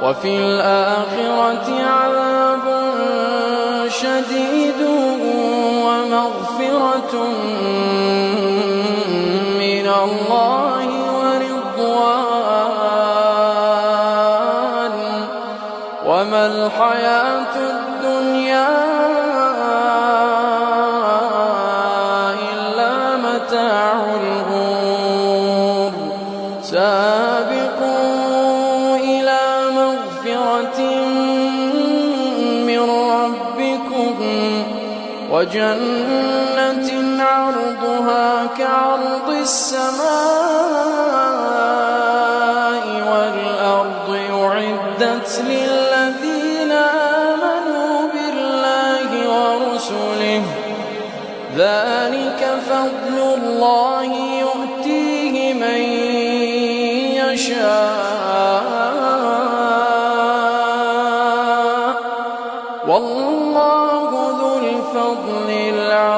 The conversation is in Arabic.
وفي الآخرة عذاب شديد ومغفرة من الله ورضوان وما الحياة الدنيا إلا متاع الغرور. سابقوا إلى مغفرة من ربكم وجنة عرضها كعرض السماء والأرض أعدت للذين آمنوا بالله ورسله ذلك فضل الله يؤتيه من يشاء والله ذو الفضل العظيم.